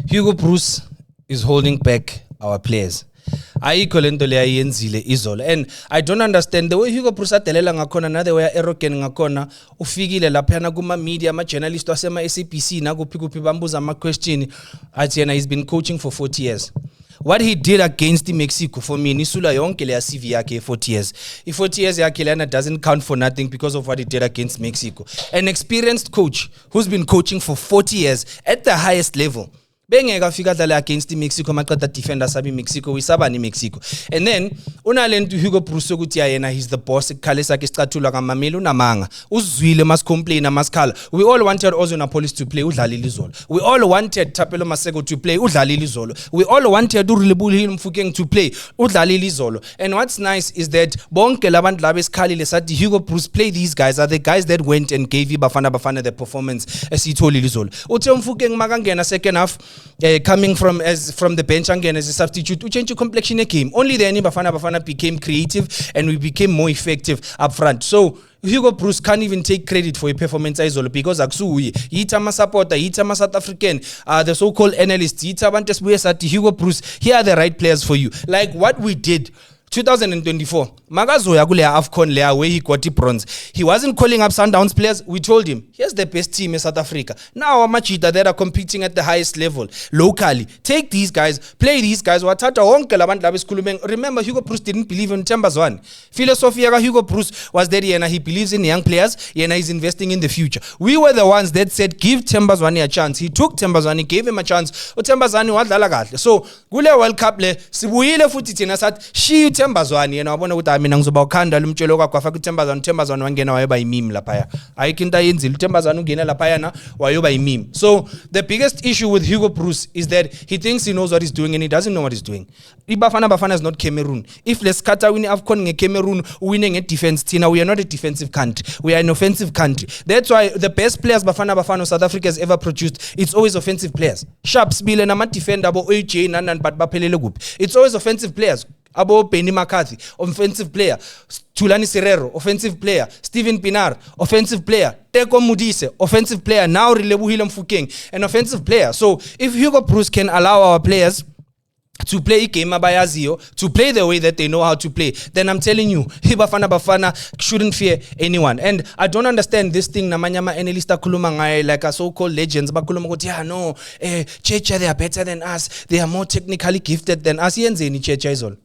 Hugo Bruce is holding back our players. And I don't understand the way Hugo Bruce atelela ngakhona na the way arrogant ngakhona ufikile lapha na kuma media ama journalist wasema SABC na kuphi bambuza ama question athi yena he's been coaching for 40 years. What he did against Mexico for me nisula yonke le CV yakhe 40 years. 40 years yakhe lana doesn't count for nothing because of what he did against Mexico. An experienced coach who's been coaching for 40 years at the highest level. Bengeka fika dlala against Mexico maqeda defender sabi Mexico wisabani Mexico. And then unalento Hugo Bruce ukuthi yena he's the boss ekhalesa ke sicathula ngamameli unamanga. Uzwile mas complain amaskhala. We all wanted Ozona Police to play udlalile izolo. We all wanted Thapelo Maseko to play udlalile izolo. We all wanted uRilebuli Mfukeng to play udlalile izolo. And what's nice is that bonke labantu laba esikhalile sathi Hugo Bruce play these guys are the guys that went and gave Bafana the performance esitholile izolo. Uthe Mfukeng makangena second half coming from the bench again as a substitute to change the complexion of the game. Only then Bafana became creative and we became more effective up front. So Hugo Bruce can't even take credit for a performance because Aksuyi, ma supporter, ma South African, the so-called analysts, Hugo Bruce, here are the right players for you. Like what we did 2024, Magazoya kule AFCON lea where he got the bronze. He wasn't calling up Sundowns players. We told him, here's the best team in South Africa. Now Machida that are competing at the highest level locally. Take these guys, play these guys. Remember, Hugo Bruce didn't believe in Thembazwane. Philosophy of Hugo Bruce was that he believes in young players. He's investing in the future. We were the ones that said, give Thembazwane a chance. He took Thembazwane, gave him a chance. Thembazwane wadlala kahle. So kule World Cup le sibuyile futhi thina sathi shi Thembazwane yena wabona ukuthi mina ngizoba ukhanda lumtshelo kwagwafa kuThembazwane wangena wayoba imimi lapha ayikho into ayenzile uThembazwane ungena lapha yana wayoba imimi. So the biggest issue with Hugo Bruce is that he thinks he knows what he's doing and he doesn't know what he's doing. Bafana is not Cameroon. If Lescata win AFCON nge Cameroon winning a defense tina, we are not a defensive country, we are an offensive country. That's why the best players Bafana South Africa has ever produced, it's always offensive players. Sharps bile na defender abo OJ nanan but baphelele kuphi, it's always offensive players. Abo Benny McCarthy, offensive player. Tulani Serrero, offensive player. Steven Pinar, offensive player. Teko Mudise, offensive player. Now Relebohile Mfukeng, an offensive player. So if Hugo Bruce can allow our players to play game to play the way that they know how to play, then I'm telling you, Bafana shouldn't fear anyone. And I don't understand this thing namanyama analysta kuluma ngai like a so-called legends bakuluma ukuthi no Checha they are better than us, they are more technically gifted than us. Yenzeni Checha izolo.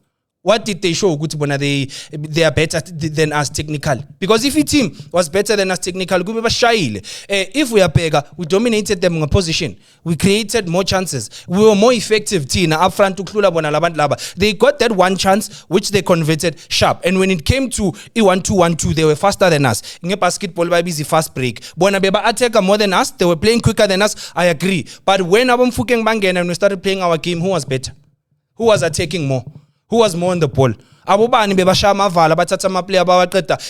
What did they show? They are better than us technically. Because if a team was better than us technically, if we are bigger, we dominated them in a position. We created more chances. We were more effective. Up front to they got that one chance which they converted sharp. And when it came to 1-2-1-2, they were faster than us. In basketball, busy fast break. Bonabeba attacker more than us. They were playing quicker than us. I agree. But when Abamfukeng Bangen and we started playing our game, who was better? Who was attacking more? Who was more on the ball?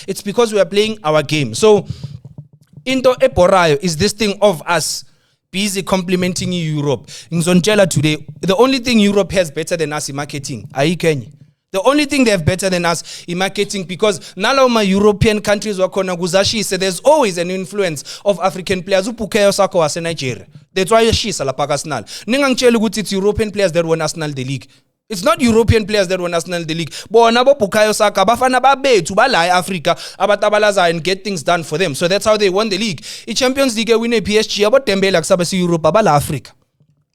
It's because we are playing our game. So, into Eporayo is this thing of us busy complimenting Europe. In Zonchela today, the only thing Europe has better than us in marketing. The only thing they have better than us in marketing, because nala my European countries wakona guzashi, so there's always an influence of African players. Upukeyo sako was in Nigeria. That's why she is Arsenal. Ningang chelu it's European players that won Arsenal the league. It's not European players that won Arsenal the league. Bona bo Bukayo Saka bafana babethu bala eAfrica abatabalaza and get things done for them. So that's how they won the league. I Champions League win a PSG abo Dembele akusaba si Europe abala Africa.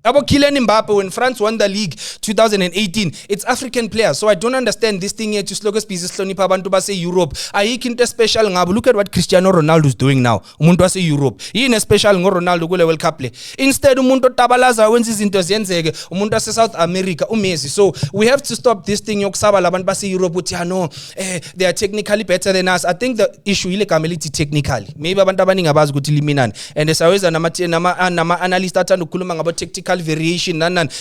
Abo Kylian Mbappe when France won the league 2018, it's African players. So I don't understand this thing here to slogas pieces sloni pabantu ba say Europe. Ayikho into special ngabo. Look at what Cristiano Ronaldo is doing now. Umuntu wa say Europe. Yini special ngo Ronaldo kule World Cup le. Instead umuntu tabalaza wenza izinto ziyenzeke. Umuntu wa South America uMessi. So we have to stop this thing yokusaba labantu ba say Europe uthi no they are technically better than us. I think the issue ile kameliti technically. Maybe abantu abaningi abazi ukuthi liminani. And esaweza nama analyst athanda ukukhuluma ngabo technical variation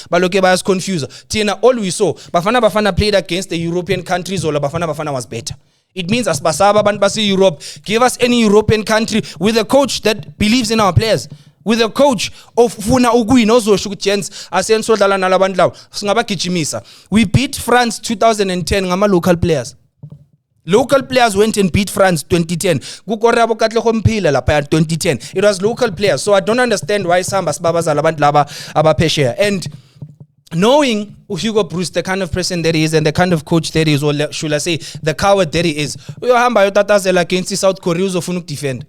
baloke bayas confuse tina all we saw bafana played against the European countries or bafana was better. It means as basaba abantu base Europe, give us any European country with a coach that believes in our players, with a coach of funa ukuwina ozosho ukuthi Jens asensodlala nalabantu lawo singabagijimisa. We beat France 2010 ngama local players. Local players went and beat France 2010. Kukorabo Katlego Mphile lapha 2010. It was local players. So I don't understand why Samba Sibabazala abantu laba abapesheya. And knowing Hugo Broos, the kind of person that he is and the kind of coach that he is, or should I say, the coward that he is, uyohamba yotatazela against South Korea uzofuna ukudefend.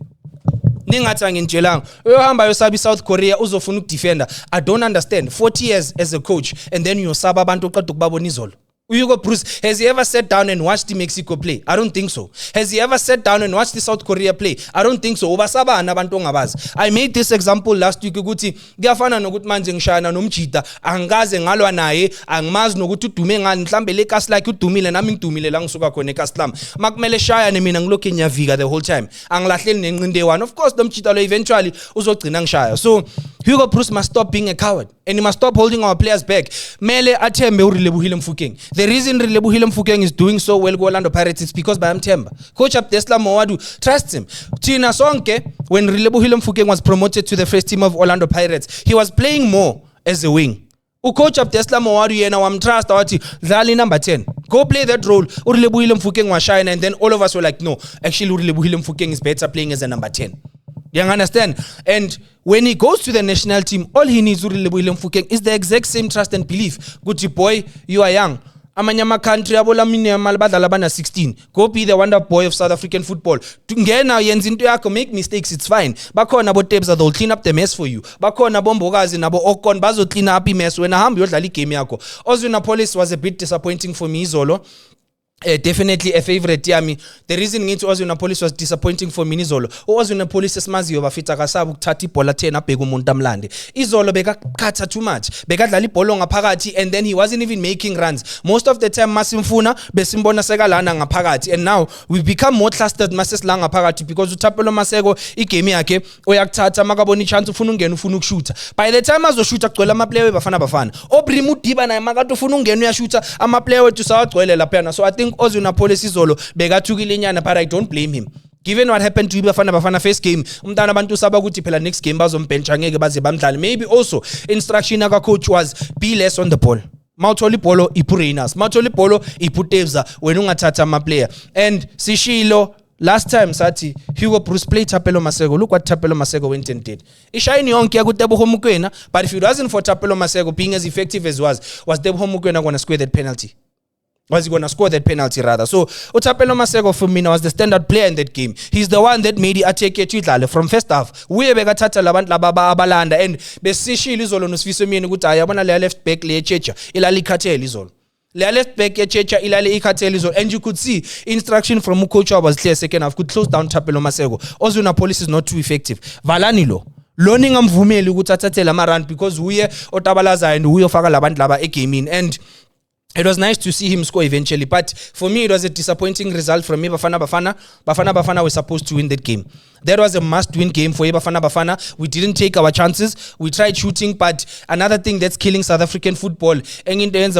Ningathi ngintshelanga uyohamba yosabi South Korea uzofuna ukudefender. I don't understand. 40 years as a coach and then uyosaba abantu oqeda ukubabona izolo. Hugo Broos, has he ever sat down and watched the Mexico play? I don't think so. Has he ever sat down and watched the South Korea play? I don't think so. I made this example last week ukuthi kuyafana nokuthi manje ngishayana nomjida angaze ngalwa naye angimazi nokuthi udume ngani mhlambe le cast like udumile nami ngidumile la ngisuka khona eCastleham makumele shayane mina ngilokho enyavika the whole time angilahleli nenqinde one. Of course nomjida lo eventually uzogcina ngishaya. So Hugo Broos must stop being a coward and he must stop holding our players back. Mele athembe uRelebohile Mofokeng. The reason Relebohile Mofokeng is doing so well go Orlando Pirates is because bayamthemba. Coach Abdeslam Mowadu trusts him. Thina sonke when Relebohile Mofokeng was promoted to the first team of Orlando Pirates, he was playing more as a wing. Coach Abdeslam Mowadu yena wamtrust wathi dlali number 10. Go play that role. uRelebohile Mofokeng was shine and then all of us were like no, actually uRelebohile Mofokeng is better playing as a number 10. You understand? And when he goes to the national team, all he needs uRelebohile Mofokeng is the exact same trust and belief. Good boy, you are young. Amanyama country abola minimal badala bana 16. Go be the wonder boy of South African football. Ngena yenza into yakho, make mistakes, it's fine. Bakhona abo Tebza, they'll clean up the mess for you. Bakhona bombokazi nabo Okon bazo clean up mess when ahamba yodlala igame yakho. Ozwinapolis was a bit disappointing for me izolo. Definitely a favorite yami. The reason ngithi Ozwinapolis was disappointing for me izolo. Ozwinapolis esimaziyo bafita kasabu ukuthatha ibhola 10 abheka umuntu amlande. Izolo bekakhatha too much. Bekadlala ibhola ngaphakathi and then he wasn't even making runs. Most of the time masimfuna besimbona sekalana ngaphakathi and now we've become more trusted masesila ngaphakathi because uThapelo Maseko igame yakhe uyakuthatha makabona ichance ufuna ungena ufuna ukushoota. By the time azoshoota kugcwele ama player bafana. Obrim uDiba naye makathi ufuna ungena uyashoota ama player wethu sawagcwele lapha. So I think Ozwinapolis izolo bekathukile nyana but I don't blame him. Given what happened to Bafana first game, umntana abantu saba ukuthi phela next game bazombencha ngeke baze bamdlale. Maybe also instruction aka coach was be less on the ball. Mawutholi ibholo ipurinas. Mawutholi ibholo iputevza wena ungathatha ama player. And sishilo last time sathi Hugo Broos played Thapelo Maseko. Look what Thapelo Maseko went and did. Ishayini yonke yakuTebogo Mokoena, but if it wasn't for Thapelo Maseko being as effective as was Tebogo Mokoena going to square that penalty? Was he going to score that penalty rather? So uThapelo Maseko for me was the standard player in that game. He's the one that made it atake Chidlale from first half. Uye bekathatha labantu laba abalanda and besishilo izolo noSifiso Myeni ukuthi ayabona le left back le Checha ilali ikhathele izolo. Le left back Checha ilali ikhathele izolo and you could see instruction from coach was clear second half could close down Thapelo Maseko. Ozwinapolis is not too effective. Valani lo ngingamvumeli ukuthi athathele ama run because uye otabalaza and uye ofaka labantu laba egaming and it was nice to see him score eventually, but for me it was a disappointing result from me. Bafana were supposed to win that game. That was a must-win game for Bafana. We didn't take our chances. We tried shooting, but another thing that's killing South African football, when we get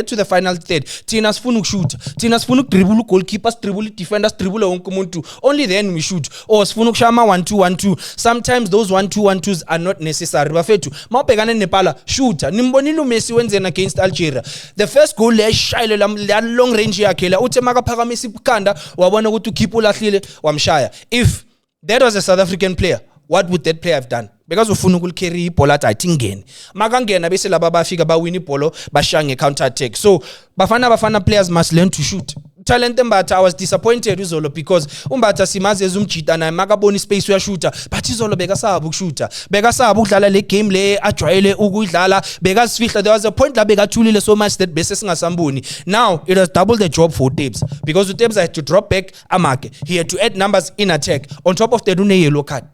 to the final third, Tina sifuna shoot. Tina sifuna dribble goalkeepers, dribble defenders, dribble onke. Only then we shoot. Or sifuna shama 1-2-1-2. Sometimes those 1-2-1-2s are not necessary. Bafethu, mawubhekana nePala, shoot. Nimbonile uMessi wenzena against Algeria. The first goal le shayile la long range yakhe la uthe makaphakamisa ikhanda wabona ukuthi ukhipha ulahlile wamshaya. If that was a South African player, what would that player have done? Because ufuna ukucarry ibhola athi ayithingene. Makangena bese laba bafika ba win ibhola bashaya nge-counter attack. So Bafana players must learn to shoot. Talent Mbatha, I was disappointed izolo because Mbatha simazi ezumjita naye makabona space uyashoota but izolo bekasaba ukushoota. Bekasaba ukudlala le game le ajwayele ukudlala. Bekasifihla. There was a point la bekathulile so much that bese singasamboni. Now it has doubled the job for Tebs because Tebs had to drop back amake. He had to add numbers in attack. On top of that, une yellow card.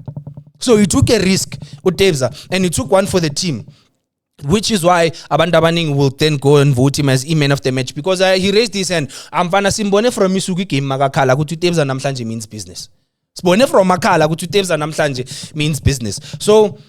So he took a risk with Tebs and he took one for the team. Which is why abantu abaningi will then go and vote him as man of the match because he raised his hand. Amfana simbone from Misuki game makakhala ukuthi uTebza namhlanje means business. Sibone from makhala ukuthi uTebza namhlanje means business. So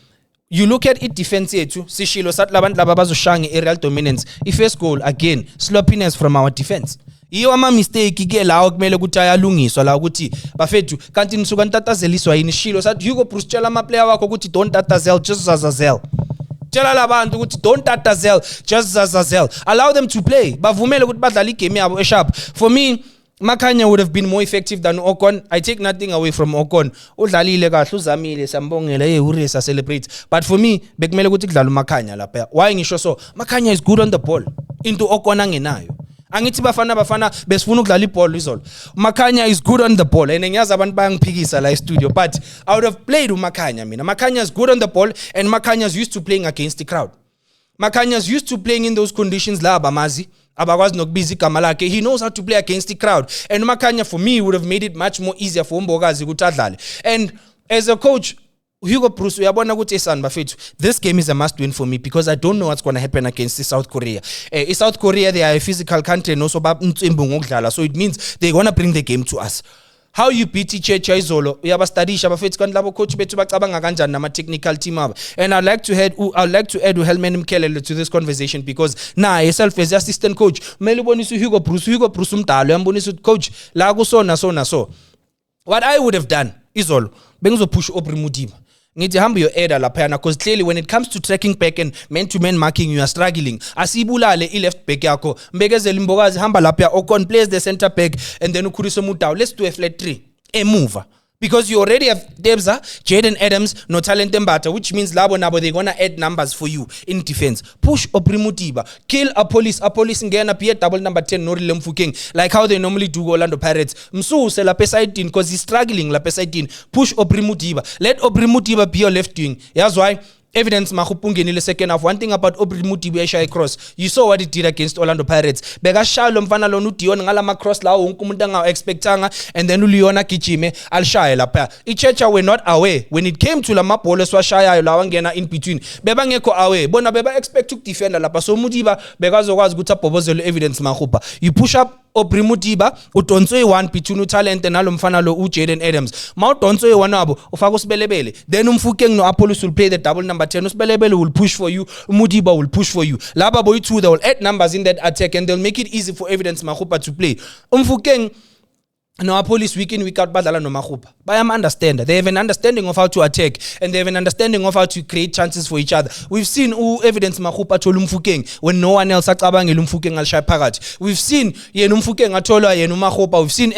you look at it defense yethu sishilo sathi labantu laba bazoshanga aerial dominance. First goal again sloppiness from our defense. Iyo ama mistake ke lawo kumele ukuthi ayalungiswa la ukuthi bafethu kanti nisuka ntatazeliswa yini shilo sathi Hugo Broos tshela ama player wakho ukuthi don't tatazel just zazazel. tell labantu ukuthi don't tatazel, just Zazazel. Allow them to play. Bavumele ukuthi badlale igame yabo sharp. For me, Makhanya would have been more effective than Ocon. I take nothing away from Ocon. Udlalile kahle uzamile sambongela uresa celebrate. But for me, bekumele ukuthi kudlala uMakhanya lapha. Why ngisho so? Makhanya is good on the ball. Into Ocon angenayo. Angithi bafana besifuna ukudlala iball izolo. Makhanya is good on the ball and ngiyazi abantu bayangiphikisa la studio, but I would have played uMakhanya mina. Makhanya is good on the ball and Makhanya is used to playing against the crowd. Makhanya is used to playing in those conditions la abamazi. Abakwazi nokubiza igama lakhe. He knows how to play against the crowd. And Makhanya for me would have made it much more easier for uMbokazi ukuthi adlale. And as a coach, Hugo Bruce, uyabona ukuthi esan bafethu, this game is a must win for me because I don't know what's going to happen against South Korea. South Korea, they are a physical country and also babntsimbu ngokudlala, so it means they're going to bring the game to us. How you beat iChecha izolo uyabastadisha bafethu kanti labo coach bethu bacabanga kanjani nama technical team aba. And I'd like to add Helman Mkelele to this conversation because yourself as assistant coach kumele ubonise Hugo Bruce umdalo uyambonisa ukuthi coach la kusona so. What I would have done izolo bengizopush Aubrey Modiba. Ngithi hamba your error lapha because clearly when it comes to tracking back and man-to-man marking you are struggling. Asibulale i-left back yakho. Mbekezela Mbokazi hamba lapha Ocon plays the center back and then ukhulisa uMudau. Let's do a flat 3. A mover. Because you already have Debza, Jaden Adams, no talent Mbata, which means labo nabo they're gonna add numbers for you in defense. Push Aubrey Modiba, kill a police ngena pia double number 10 Norile Mfokeng, like how they normally do Orlando Pirates. Msuse la pesaitin because he's struggling la pesaitin. Push Aubrey Modiba. Let Aubrey Modiba be your left wing. That's why evidence Mahupungeni in the second half. One thing about Aubrey Modiba shy cross. You saw what he did against Orlando Pirates. Bega shalo mfana lo nution ngala ma cross la unkumuntu nga expectanga and then uliona kichime al shy lapha. iChecha were not away when it came to la mabhola swashaya la wangena in between. Beba ngekho away. Bona beba expect to defend lapha. So Modiba bekazokwazi ukuthi abhobozele evidence Mahupa. You push up Aubrey Modiba udonso e1 between uTalent nalo mfana lo uJaden Adams. Ma udonso e1 abo ufaka usibelebele. Then Mfokeng no Apollos will play the double number 10. Usibelebele will push for you. Modiba will push for you. Laba boy 2 they will add numbers in that attack and they'll make it easy for evidence Mahupa to play. Mfokeng no police week in week out badala no Mahupa. But I'm understand. They have an understanding of how to attack and they have an understanding of how to create chances for each other. We've seen evidence Mahupa to Mfokeng when no one else acabangela Mfokeng al Shaiparat. We've seen yena Mfokeng athola yena Mahupa. We've seen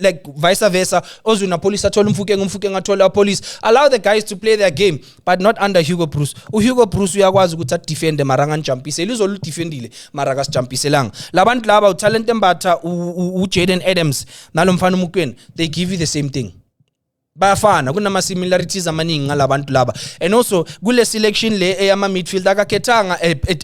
like vice versa. Ozuna police athola Mfokeng athola police. Allow the guys to play their game, but not under Hugo Bruce. Hugo Bruce uyakwazi ukuthi defend maranga nchampise. Lizolu defendile mara ka champise lang. Labantu laba uTalent Mbata uJaden Adams nalo mfana uMukwena, they give you the same thing. Bayafana kunama similarities amaningi ngalabantu laba. And also kule selection le eyama midfield akakhethanga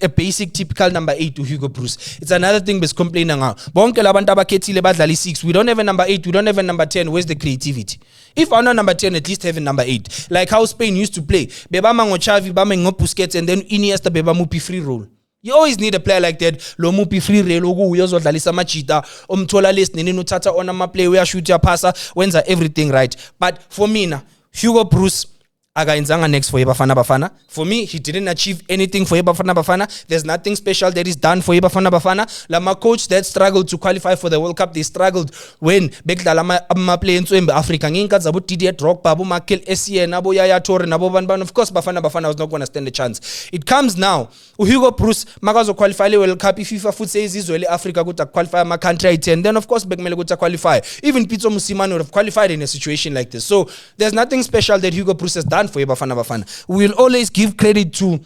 a basic typical number 8 to Hugo Bruce. It's another thing bes complaining ngawo. Bonke labantu abakhethile badlala i6. We don't have a number 8, we don't have a number 10. Where's the creativity? If I'm not number 10, at least have a number 8. Like how Spain used to play. Bebama ngoChavi, bama ngoBusquets and then Iniesta beba mupi free roll. You always need a player like that. Lo mupi free rail oku uyozodlalisa amachita umthola list nini uthatha on ama play uyashoot yapasa wenza everything right. But for me na Hugo Bruce akaenzanga next for Bafana Bafana. For me, he didn't achieve anything for Bafana Bafana. There's nothing special that is done for Bafana Bafana. Lama coach that struggled to qualify for the World Cup, they struggled when bekdala ama play into Africa. Nginka zabo Didier Drogba, abo Mikel Essien, abo Yaya Toure, abo Banban. Of course, Bafana was not going to stand a chance. It comes now. Hugo Bruce magazo qualify le World Cup. If FIFA foot says Israel Africa go to qualify my country 10, then of course Bekmele go to qualify. Even Pitso Musimano would have qualified in a situation like this. So there's nothing special that Hugo Bruce has done for Bafana Bafana. We will always give credit to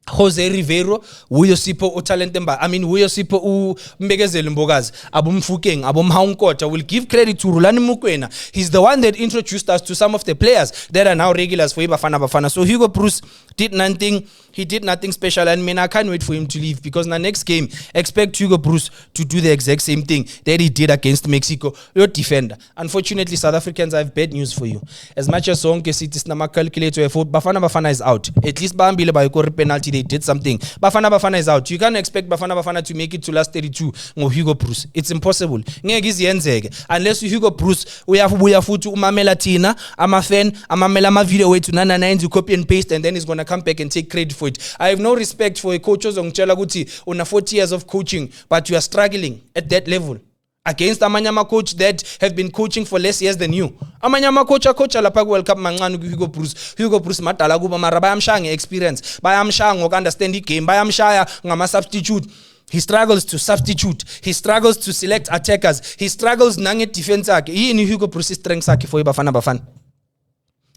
Jose Rivero, Uyosipo Utalentemba. I mean Uyosipo Mbekezeli Mbokazi, Abo Mfokeng, Abo Mhaonkota. Will give credit to Rulani Mukwena. He's the one that introduced us to some of the players that are now regulars for Bafana Bafana. So Hugo Bruce did nothing. He did nothing special, and I can't wait for him to leave because in the next game, expect Hugo Bruce to do the exact same thing that he did against Mexico. Your defender. Unfortunately, South Africans, I have bad news for you. As much as Sonke Cities Nama calculator, Bafana Bafana is out. At least Bambile by penalty, they did something. Bafana Bafana is out. You can't expect Bafana Bafana to make it to last 32 no Hugo Bruce. It's impossible. Unless Hugo Bruce, we have to umamela tina, I'm a fan, amamela ma video way to Nana Nines, you copy and paste, and then he's gonna come back and take credit for it. I have no respect for a coach on 40 years of coaching, but you are struggling at that level. against amanyama coach that have been coaching for less years than you. Amanyama coach lapha ku World Cup mancane ku Hugo Bruce madala kuba mara bayamshaya ngeexperience, bayamshaya ngokunderstand igame, bayamshaya ngama substitute. He struggles to substitute. He struggles to select attackers. He struggles nange defense yakhe. Yini Hugo Bruce strength sakhe for Bafana?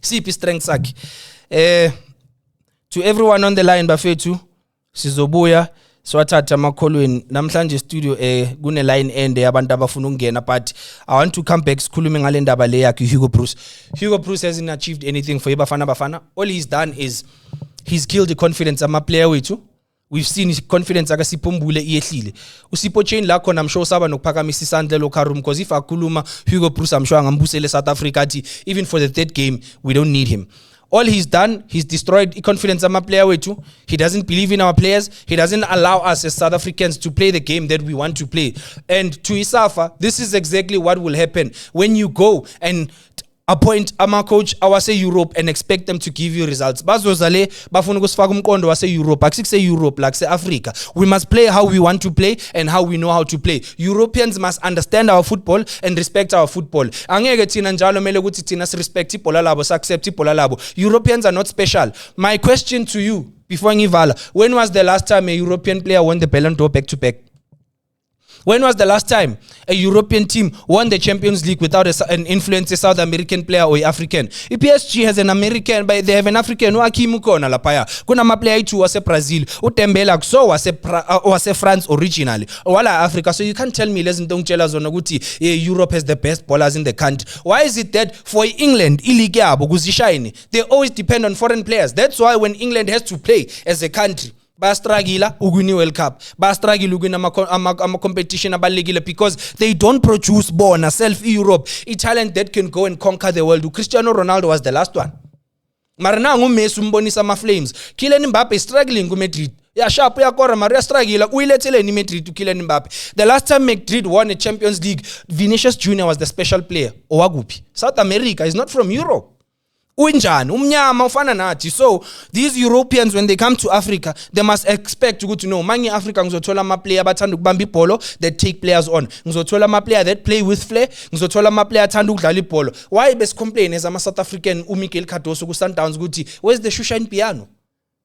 Siphi strength sakhe? To everyone on the line bafethu sizobuya swathatha amakholweni namhlanje studio kune line ende yabantu abafuna ukungena, but I want to come back sikhulume ngale ndaba le yakhe Hugo Bruce. Hugo Bruce hasn't achieved anything for Bafana. All he's done is he's killed the confidence ama player wethu. We've seen his confidence akasiphumbule iyehlile. Usipho chain la khona I'm sure saba nokuphakamisa isandla locker room, because if akhuluma Hugo Bruce I'm sure angambusele South Africa athi even for the third game we don't need him. All he's done, he's destroyed confidence ama player wethu. He doesn't believe in our players. He doesn't allow us as South Africans to play the game that we want to play. And to Isafa, this is exactly what will happen when you go and appoint ama coach awase Europe and expect them to give you results. Bazozale bafuna ukusifaka umqondo wase Europe, akusike Europe like Africa. We must play how we want to play and how we know how to play. Europeans must understand our football and respect our football. Angeke thina njalo mele ukuthi thina respect ibhola labo, accept ibhola labo. Europeans are not special. My question to you before ngivala, when was the last time a European player won the Ballon d'Or back to back? When was the last time a European team won the Champions League without an influential South American player or African? PSG has an American, but they have an African. Hakim Kona lapaya. Kuna maplayer itu wase Brazil. Utembela so wase France originally. Wala Africa. So you can't tell me listen don't tell us onaguti Europe has the best ballers in the country. Why is it that for England they always depend on foreign players? That's why when England has to play as a country, bastragila ugwini World Cup, bastragila ugwini ama competition abalekile, because they don't produce bona self Europe a talent that can go and conquer the world. Cristiano Ronaldo was the last one. Marana nguMessi umbonisa ama Flames. Kylian Mbappe struggling ku Madrid. Ya sharp yakora Maria struggle uyilethele ni Madrid to Kylian Mbappe. The last time Madrid won a Champions League, Vinicius Junior was the special player. Owaguphi? South America is not from Europe. Unjani umnyama ufana nathi. So these Europeans when they come to Africa, they must expect to go to know mangi Africa ngizothola ama player abathanda ukubamba ibhola that take players on, ngizothola ama player that play with flair, ngizothola ama player athanda ukudlala ibhola. Why bes complain as ama South African uMikel Cardoso ku Sundowns ukuthi where's the Shushan piano?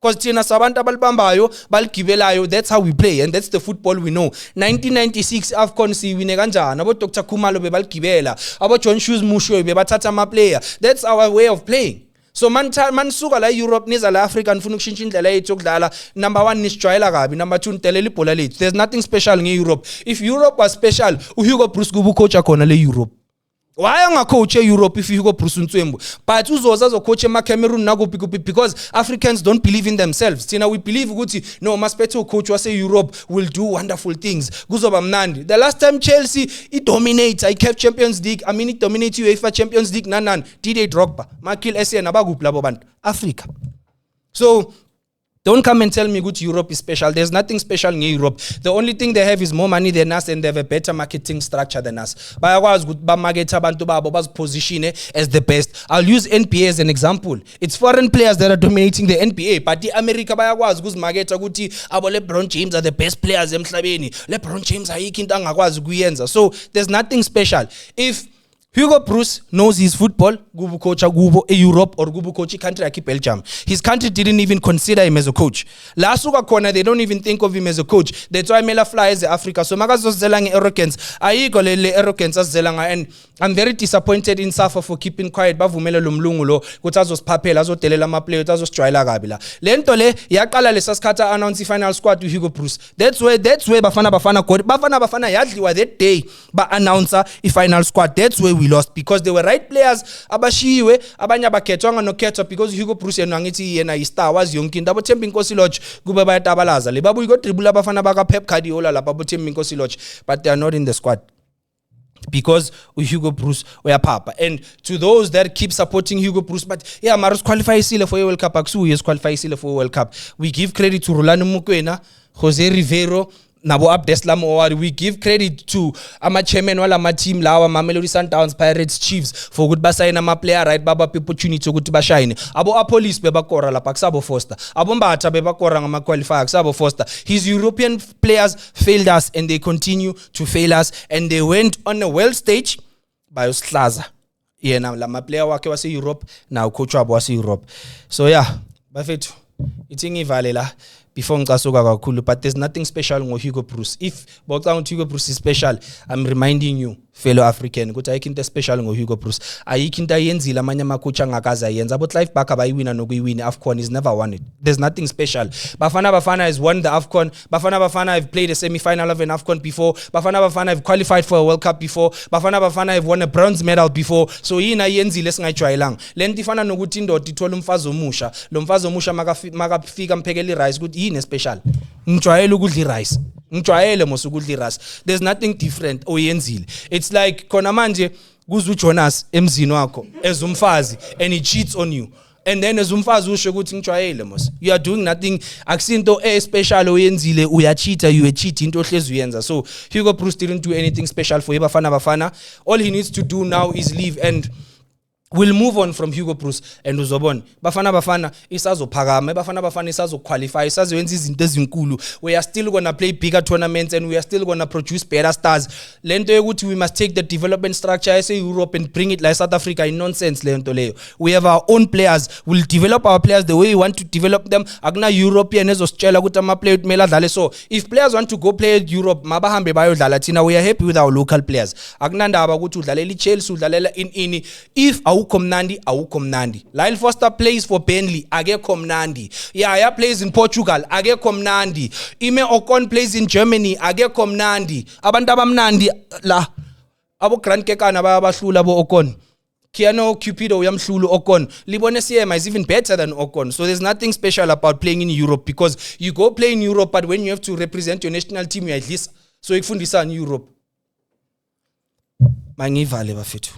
Because thina sabantu abalibambayo baligibelayo, that's how we play and that's the football we know. 1996 AFCON siwine kanjani, abo Dr Khumalo bebaligibela, abo John Shoes Musho bebathatha ama player. That's our way of playing. So man suka la Europe niza la Africa nifuna ukushintsha indlela yethu yokudlala. Number 1 nisijwayela kabi, number 2 nitelela ibhola lethu. There's nothing special in Europe. If Europe was special, uHugo Bruce kubu coach khona le Europe. Why anga coach Europe if Hugo Bruce Ntswembu? But uzoza zo coach ema Cameroon nakuphi kuphi, because Africans don't believe in themselves. Thina we believe ukuthi no Maspetho coach wase Europe will do wonderful things. Kuzoba mnandi. The last time Chelsea it dominates, I kept Champions League. I mean it dominates UEFA Champions League nanan. Didier Drogba, Makil Essien abaguphi labo bantu Africa. So don't come and tell me good Europe is special. There's nothing special in Europe. The only thing they have is more money than us and they have a better marketing structure than us. Bayakwazi ukuthi bamarket abantu babo baziposition as the best. I'll use NBA as an example. It's foreign players that are dominating the NBA, but the America bayakwazi ukuzimarketa ukuthi abo LeBron James are the best players emhlabeni. LeBron James ayikho into angakwazi kuyenza. So there's nothing special. If Hugo Bruce knows his football, Gubu coach Gubo Europe or Gubu coach country like Belgium. His country didn't even consider him as a coach. Last corner, they don't even think of him as a coach. That's why Mela flies Africa. So magazo zelang arrogance. Ayiko le arrogance as zelanga, and I'm very disappointed in Safa for keeping quiet. Bavumela lumlungulo kutazos papel azo telela ma play utazos tryla gabila. Lento le yakala le saskata announce final squad to Hugo Bruce. That's where Bafana yadliwa that day ba announcer I final squad. That's where we lost, because they were right players abashiwe abanye abakhetwanga nokhetwa, because Hugo Bruce yena ngithi yena istar was yonke abo Thembi Nkosi Lodge kube bayatabalaza le babu iko dribble abafana baka Pep Guardiola lapha abo Thembi Nkosi Lodge, but they are not in the squad because Hugo Bruce were papa. And to those that keep supporting Hugo Bruce, but yeah, Maros qualify sile for World Cup, Aksu yes qualify sile for World Cup. We give credit to Rolando Mokoena, Jose Rivero, nabo Abdeslam Owari, we give credit to ama-chairman walama team lawa, Mamelodi Sundowns, Pirates, Chiefs, for ukuthi basayina ama-player right, baba opportunity ukuthi bashine. Abo Apolis bebakora lapha kusabo Foster, abo Mbatha bebakora ngama-qualifier kusabo Foster. His European players failed us and they continue to fail us, and they went on a world stage bayosihlaza yena lama player wakhe wase-Europe now coach wabo wase-Europe. So yeah, bafethu ithi ngivale la before ngicasuka kakhulu, but there's nothing special ngo-Hugo Broos. If bawucanga Hugo Broos is special, I'm reminding you fellow African ukuthi ayikho into special ngo-Hugo Broos, ayikho into ayenzile amanye amacoach angakaza yenza. Abo Clive Barker bayiwina nokuyiwina AFCON is never won it. There's nothing special. Bafana Bafana has won the AFCON. Bafana Bafana have played a semi-final of an AFCON before. Bafana Bafana have qualified for a World Cup before. Bafana Bafana have won a bronze medal before. So yini ayenzile singayijwayelanga. Lento ifana nokuthi indoda ithola umfazi omusha, lo mfazi omusha makafika mphekela rice ukuthi yini special. Ngijwayele ukudla rice. Ngijwayele mos ukudla rice. There's nothing different oyenzile. It's like khona manje kuza uJonas emzini wakho as umfazi and he cheats on you. And then as umfazi usho ukuthi ngijwayele mos. You are doing nothing, akusinto special oyenzile, uyacheata, you a cheat into ohlezi uyenza. So Hugo Broos didn't do anything special for Bafana Bafana. All he needs to do now is leave, and we'll move on from Hugo Broos and uzobona Bafana Bafana isazophakama, Bafana Bafana isazoqualify, isazoyenza izinto ezinkulu. We are still going to play bigger tournaments and we are still going to produce better stars. Lento yokuthi we must take the development structure as Europe and bring it like South Africa in nonsense lento leyo. We have our own players. We'll develop our players the way we want to develop them. Akuna European ezositshela ukuthi ama player kumele adlale. So if players want to go play at Europe, mabahambe bayodlala thina. We are happy with our local players. Akuna ndaba ukuthi udlalela iChelsea, udlalela ini. If awukho mnandi. Lyle Foster plays for Burnley, akekho mnandi. Yaya plays in Portugal, akekho mnandi. Ime Ocon plays in Germany, akekho mnandi. Abantu abamnandi la abo Grant Kekana bayabahlula abo Ocon. Keanu Cupido uyamhlulu Ocon. Libone CM is even better than Ocon. So there's nothing special about playing in Europe, because you go play in Europe, but when you have to represent your national team, you at least so ikufundisa in Europe. Mangivale bafethu.